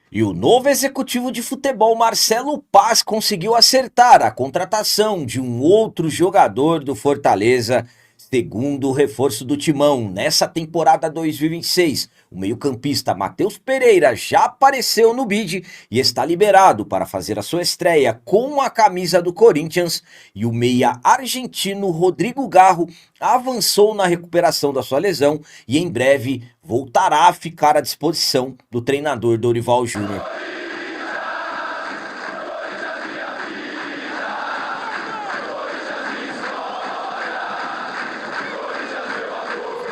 E o novo executivo de futebol, Marcelo Paz, conseguiu acertar a contratação de um outro jogador do Fortaleza, segundo o reforço do Timão. Nessa temporada 2026, o meio-campista Matheus Pereira já apareceu no bid e está liberado para fazer a sua estreia com a camisa do Corinthians. E o meia argentino Rodrigo Garro avançou na recuperação da sua lesão e em breve voltará a ficar à disposição do treinador Dorival Júnior.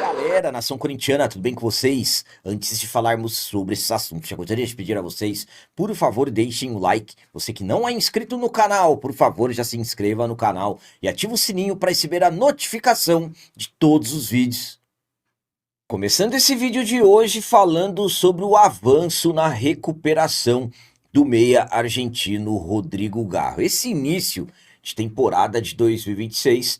Galera, nação corintiana, tudo bem com vocês? Antes de falarmos sobre esses assuntos, já gostaria de pedir a vocês, por favor, deixem o like. Você que não é inscrito no canal, por favor, já se inscreva no canal e ative o sininho para receber a notificação de todos os vídeos. Começando esse vídeo de hoje falando sobre o avanço na recuperação do meia argentino Rodrigo Garro. Esse início de temporada de 2026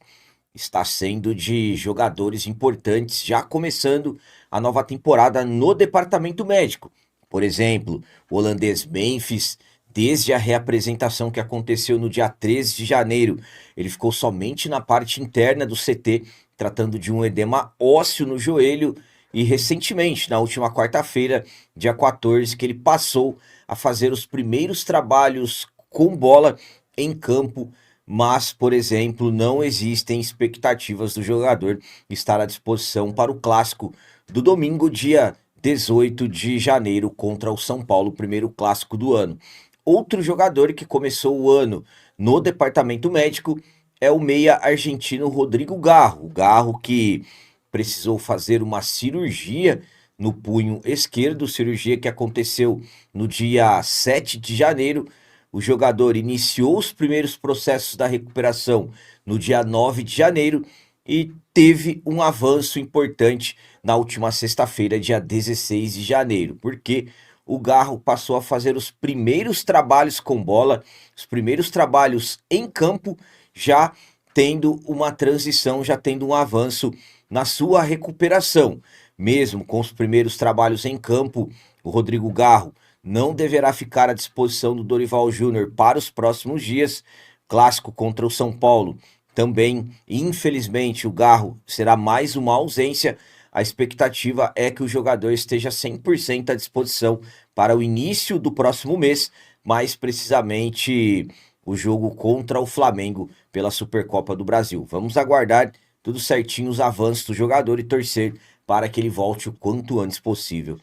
está sendo de jogadores importantes, já começando a nova temporada no departamento médico. Por exemplo, o holandês Memphis, desde a reapresentação que aconteceu no dia 13 de janeiro, ele ficou somente na parte interna do CT, tratando de um edema ósseo no joelho, e recentemente, na última quarta-feira, dia 14, que ele passou a fazer os primeiros trabalhos com bola em campo, mas, por exemplo, não existem expectativas do jogador estar à disposição para o clássico do domingo, dia 18 de janeiro, contra o São Paulo, o primeiro clássico do ano. Outro jogador que começou o ano no departamento médico é o meia argentino Rodrigo Garro. O Garro que precisou fazer uma cirurgia no punho esquerdo, cirurgia que aconteceu no dia 7 de janeiro. O jogador iniciou os primeiros processos da recuperação no dia 9 de janeiro e teve um avanço importante na última sexta-feira, dia 16 de janeiro, porque o Garro passou a fazer os primeiros trabalhos com bola, os primeiros trabalhos em campo, já tendo uma transição, já tendo um avanço na sua recuperação. Mesmo com os primeiros trabalhos em campo, o Rodrigo Garro não deverá ficar à disposição do Dorival Júnior para os próximos dias. Clássico contra o São Paulo também, infelizmente, o Garro será mais uma ausência. A expectativa é que o jogador esteja 100% à disposição para o início do próximo mês, mais precisamente o jogo contra o Flamengo pela Supercopa do Brasil. Vamos aguardar tudo certinho os avanços do jogador e torcer para que ele volte o quanto antes possível.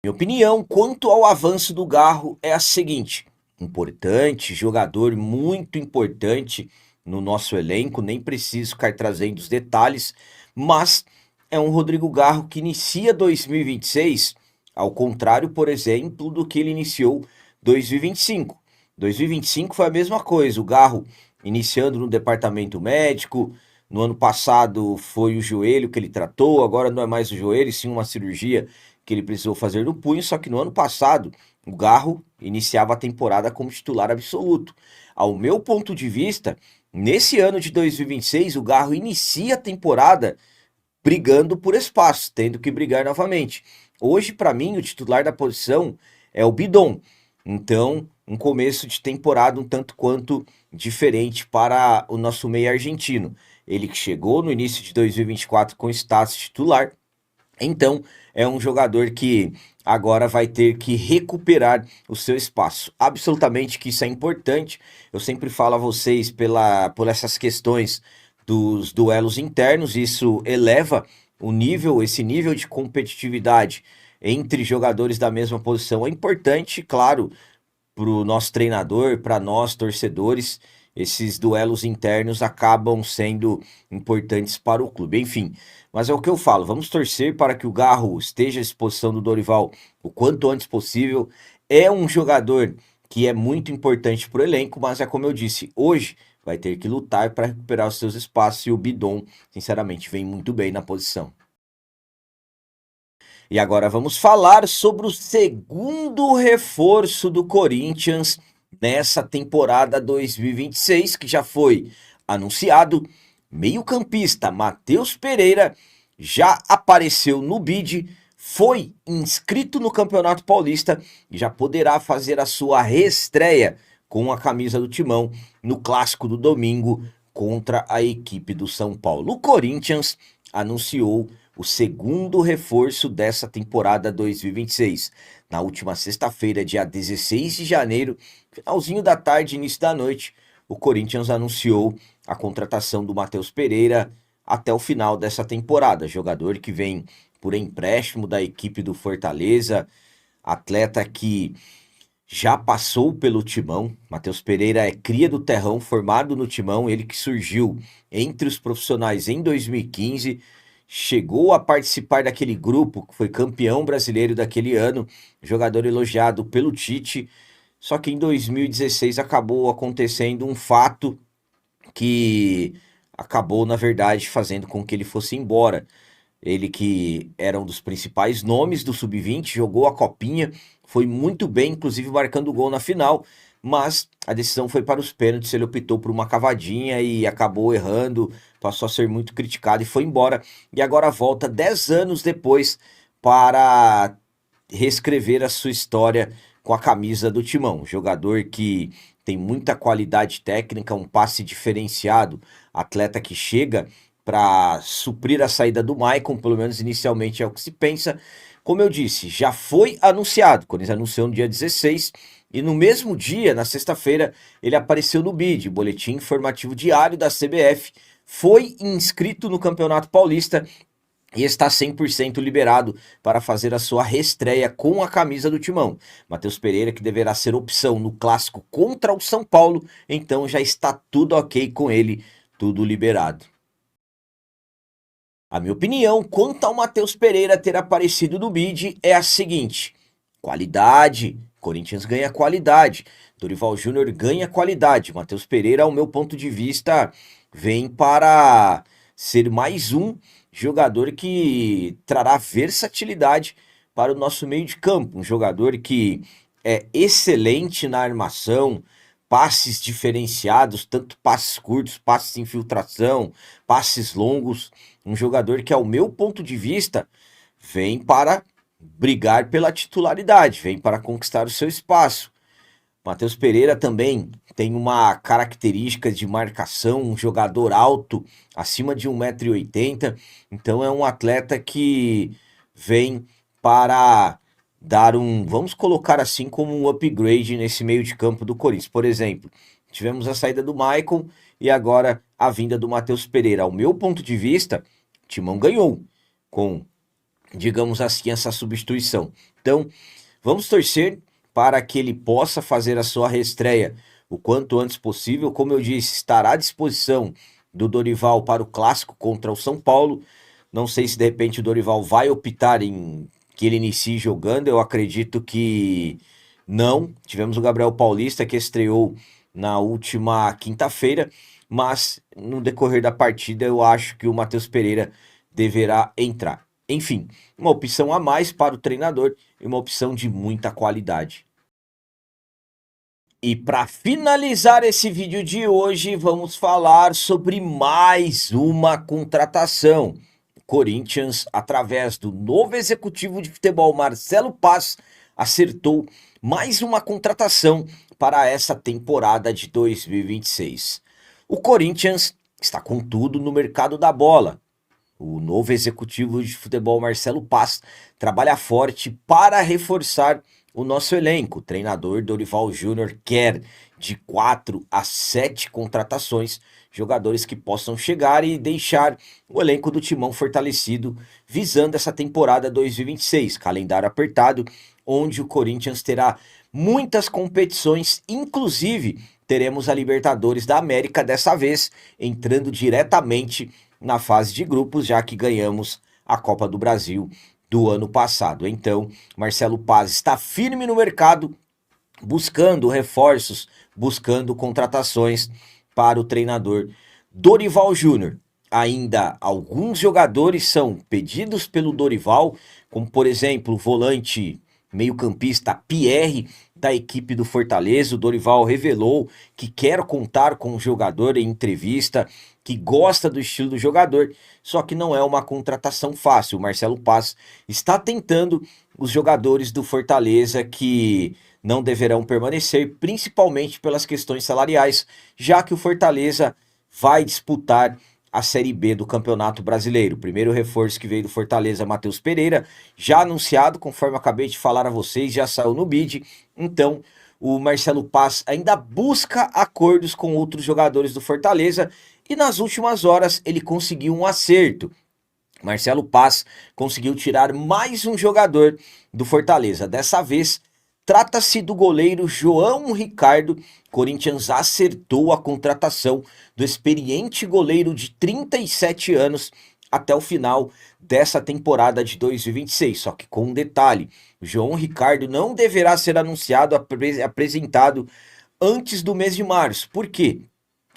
Minha opinião quanto ao avanço do Garro é a seguinte: importante, jogador muito importante no nosso elenco, nem preciso ficar trazendo os detalhes, mas é um Rodrigo Garro que inicia 2026, ao contrário, por exemplo, do que ele iniciou 2025. 2025 foi a mesma coisa, o Garro iniciando no departamento médico. No ano passado foi o joelho que ele tratou, agora não é mais o joelho, sim uma cirurgia que ele precisou fazer no punho, só que no ano passado o Garro iniciava a temporada como titular absoluto. Ao meu ponto de vista, nesse ano de 2026, o Garro inicia a temporada brigando por espaço, tendo que brigar novamente. Hoje, para mim, o titular da posição é o Bidon. Então, um começo de temporada um tanto quanto diferente para o nosso meio argentino. Ele que chegou no início de 2024 com status titular, então é um jogador que agora vai ter que recuperar o seu espaço. Absolutamente que isso é importante. Eu sempre falo a vocês por essas questões dos duelos internos, isso eleva o nível, esse nível de competitividade entre jogadores da mesma posição é importante, claro, para o nosso treinador, para nós torcedores, esses duelos internos acabam sendo importantes para o clube. Enfim, mas é o que eu falo, vamos torcer para que o Garro esteja à disposição do Dorival o quanto antes possível. É um jogador que é muito importante para o elenco, mas é como eu disse, hoje vai ter que lutar para recuperar os seus espaços e o Bidon, sinceramente, vem muito bem na posição. E agora vamos falar sobre o segundo reforço do Corinthians nessa temporada 2026, que já foi anunciado. Meio-campista Matheus Pereira já apareceu no bid, foi inscrito no Campeonato Paulista e já poderá fazer a sua reestreia com a camisa do Timão no clássico do domingo contra a equipe do São Paulo. O Corinthians anunciou o segundo reforço dessa temporada 2026. Na última sexta-feira, dia 16 de janeiro, finalzinho da tarde, início da noite, o Corinthians anunciou a contratação do Matheus Pereira até o final dessa temporada. Jogador que vem por empréstimo da equipe do Fortaleza, atleta que já passou pelo Timão. Matheus Pereira é cria do Terrão, formado no Timão, ele que surgiu entre os profissionais em 2015, chegou a participar daquele grupo que foi campeão brasileiro daquele ano, jogador elogiado pelo Tite, só que em 2016 acabou acontecendo um fato que acabou, na verdade, fazendo com que ele fosse embora. Ele que era um dos principais nomes do Sub-20, jogou a copinha, foi muito bem, inclusive marcando gol na final, mas a decisão foi para os pênaltis, ele optou por uma cavadinha e acabou errando, passou a ser muito criticado e foi embora. E agora volta 10 anos depois para reescrever a sua história com a camisa do Timão. Jogador que tem muita qualidade técnica, um passe diferenciado, atleta que chega para suprir a saída do Maicon, pelo menos inicialmente é o que se pensa. Como eu disse, já foi anunciado, quando eles anunciou no dia 16, e no mesmo dia, na sexta-feira, ele apareceu no BID, Boletim Informativo Diário da CBF, foi inscrito no Campeonato Paulista e está 100% liberado para fazer a sua reestreia com a camisa do Timão. Matheus Pereira, que deverá ser opção no clássico contra o São Paulo, então já está tudo ok com ele, tudo liberado. A minha opinião quanto ao Matheus Pereira ter aparecido no BID é a seguinte: qualidade, Corinthians ganha qualidade, Dorival Júnior ganha qualidade, Matheus Pereira, ao meu ponto de vista, vem para ser mais um jogador que trará versatilidade para o nosso meio de campo, um jogador que é excelente na armação, passes diferenciados, tanto passes curtos, passes de infiltração, passes longos, um jogador que, ao meu ponto de vista, vem para brigar pela titularidade, vem para conquistar o seu espaço. Matheus Pereira também tem uma característica de marcação, um jogador alto, acima de 1,80 m, então é um atleta que vem para dar vamos colocar assim, como um upgrade nesse meio de campo do Corinthians. Por exemplo, tivemos a saída do Maicon e agora a vinda do Matheus Pereira. Ao meu ponto de vista, o Timão ganhou com, digamos assim, essa substituição. Então, vamos torcer para que ele possa fazer a sua reestreia o quanto antes possível. Como eu disse, estará à disposição do Dorival para o clássico contra o São Paulo. Não sei se de repente o Dorival vai optar em que ele inicie jogando, eu acredito que não. Tivemos o Gabriel Paulista que estreou na última quinta-feira, mas no decorrer da partida eu acho que o Matheus Pereira deverá entrar. Enfim, uma opção a mais para o treinador e uma opção de muita qualidade. E para finalizar esse vídeo de hoje, vamos falar sobre mais uma contratação. Corinthians, através do novo executivo de futebol Marcelo Paz, acertou mais uma contratação para essa temporada de 2026. O Corinthians está com tudo no mercado da bola. O novo executivo de futebol Marcelo Paz trabalha forte para reforçar o nosso elenco. O treinador Dorival Júnior quer de 4 a 7 contratações, jogadores que possam chegar e deixar o elenco do Timão fortalecido, visando essa temporada 2026, calendário apertado, onde o Corinthians terá muitas competições, inclusive teremos a Libertadores da América dessa vez, entrando diretamente na fase de grupos, já que ganhamos a Copa do Brasil do ano passado. Então, Marcelo Paz está firme no mercado, buscando reforços, buscando contratações para o treinador Dorival Júnior. Ainda alguns jogadores são pedidos pelo Dorival, como por exemplo o volante meio-campista Pierre, da equipe do Fortaleza. O Dorival revelou que quer contar com o jogador em entrevista, que gosta do estilo do jogador, só que não é uma contratação fácil. O Marcelo Paz está tentando os jogadores do Fortaleza que não deverão permanecer, principalmente pelas questões salariais, já que o Fortaleza vai disputar a Série B do Campeonato Brasileiro. O primeiro reforço que veio do Fortaleza, Matheus Pereira, já anunciado, conforme eu acabei de falar a vocês, já saiu no bid. Então, o Marcelo Paz ainda busca acordos com outros jogadores do Fortaleza e nas últimas horas ele conseguiu um acerto. Marcelo Paz conseguiu tirar mais um jogador do Fortaleza. Dessa vez, trata-se do goleiro João Ricardo. Corinthians acertou a contratação do experiente goleiro de 37 anos até o final dessa temporada de 2026. Só que com um detalhe, o João Ricardo não deverá ser anunciado, apresentado antes do mês de março. Por quê?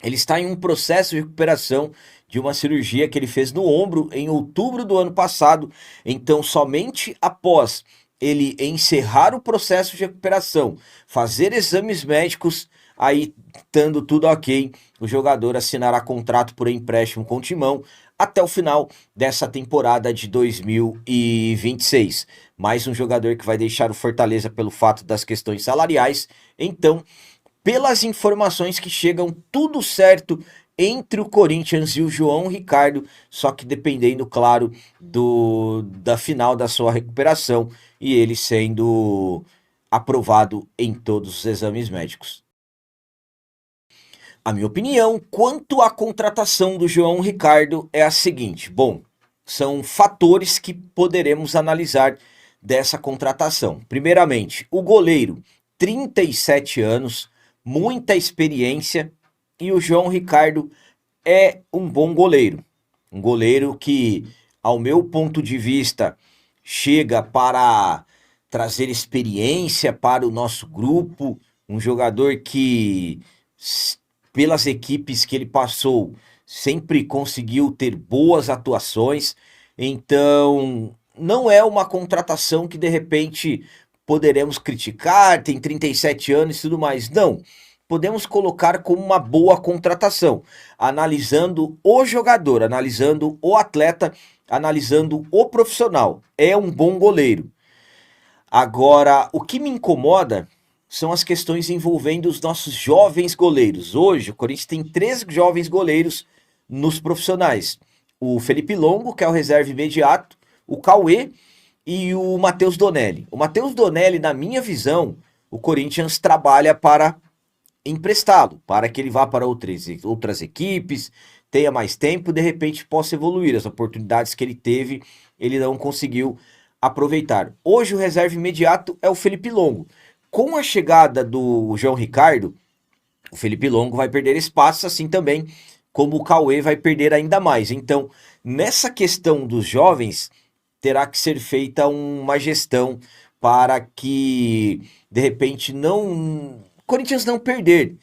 Ele está em um processo de recuperação de uma cirurgia que ele fez no ombro em outubro do ano passado. Então, somente após ele encerrar o processo de recuperação, fazer exames médicos, aí estando tudo ok, o jogador assinará contrato por empréstimo com o Timão até o final dessa temporada de 2026. Mais um jogador que vai deixar o Fortaleza pelo fato das questões salariais. Então, pelas informações que chegam, tudo certo entre o Corinthians e o João Ricardo, só que dependendo, claro, da final da sua recuperação e ele sendo aprovado em todos os exames médicos. A minha opinião quanto à contratação do João Ricardo é a seguinte: bom, são fatores que poderemos analisar dessa contratação. Primeiramente, o goleiro, 37 anos, muita experiência, e o João Ricardo é um bom goleiro. Um goleiro que, ao meu ponto de vista, chega para trazer experiência para o nosso grupo, um jogador que, pelas equipes que ele passou, sempre conseguiu ter boas atuações. Então, não é uma contratação que de repente poderemos criticar, tem 37 anos e tudo mais. Não, podemos colocar como uma boa contratação, analisando o jogador, analisando o atleta, analisando o profissional. É um bom goleiro. Agora, o que me incomoda são as questões envolvendo os nossos jovens goleiros. Hoje, o Corinthians tem 3 jovens goleiros nos profissionais. O Felipe Longo, que é o reserva imediato, o Cauê e o Matheus Donelli. O Matheus Donelli, na minha visão, o Corinthians trabalha para emprestá-lo, para que ele vá para outras equipes, tenha mais tempo, de repente possa evoluir. As oportunidades que ele teve, ele não conseguiu aproveitar. Hoje o reserva imediato é o Felipe Longo. Com a chegada do João Ricardo, o Felipe Longo vai perder espaço, assim também como o Cauê vai perder ainda mais. Então, nessa questão dos jovens, terá que ser feita uma gestão para que, de repente, o Corinthians não perder.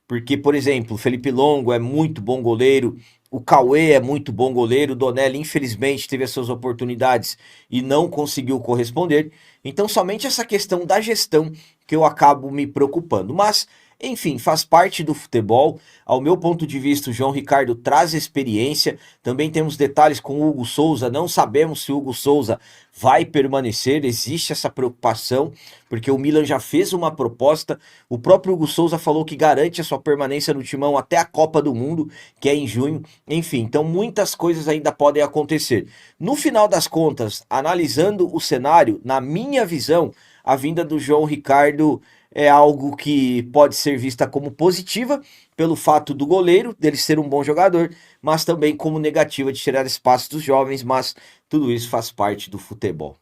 Porque, por exemplo, o Felipe Longo é muito bom goleiro, o Cauê é muito bom goleiro, o Donelli, infelizmente, teve as suas oportunidades e não conseguiu corresponder. Então, somente essa questão da gestão que eu acabo me preocupando. Mas, enfim, faz parte do futebol. Ao meu ponto de vista, o João Ricardo traz experiência. Também temos detalhes com o Hugo Souza. Não sabemos se o Hugo Souza vai permanecer. Existe essa preocupação, porque o Milan já fez uma proposta. O próprio Hugo Souza falou que garante a sua permanência no Timão até a Copa do Mundo, que é em junho. Enfim, então muitas coisas ainda podem acontecer. No final das contas, analisando o cenário, na minha visão, a vinda do João Ricardo é algo que pode ser vista como positiva, pelo fato do goleiro, dele ser um bom jogador, mas também como negativa de tirar espaço dos jovens, mas tudo isso faz parte do futebol.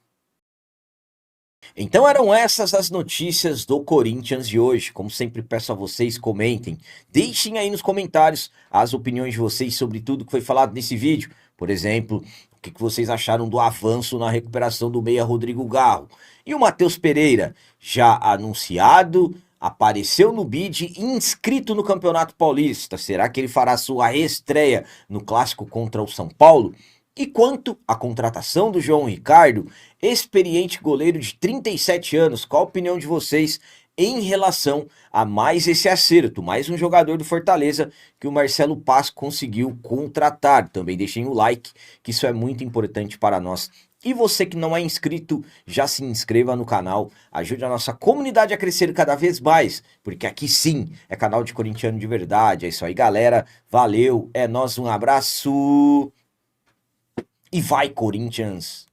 Então eram essas as notícias do Corinthians de hoje. Como sempre peço a vocês, comentem, deixem aí nos comentários as opiniões de vocês sobre tudo que foi falado nesse vídeo. Por exemplo, o que vocês acharam do avanço na recuperação do meia Rodrigo Garro. E o Matheus Pereira, já anunciado, apareceu no bid e inscrito no Campeonato Paulista. Será que ele fará sua estreia no clássico contra o São Paulo? E quanto à contratação do João Ricardo, experiente goleiro de 37 anos, qual a opinião de vocês em relação a mais esse acerto, mais um jogador do Fortaleza que o Marcelo Paz conseguiu contratar? Também deixem o like, que isso é muito importante para nós. E você que não é inscrito, já se inscreva no canal, ajude a nossa comunidade a crescer cada vez mais, porque aqui sim é canal de corintiano de verdade. É isso aí, galera. Valeu, é nóis, um abraço e vai, Corinthians!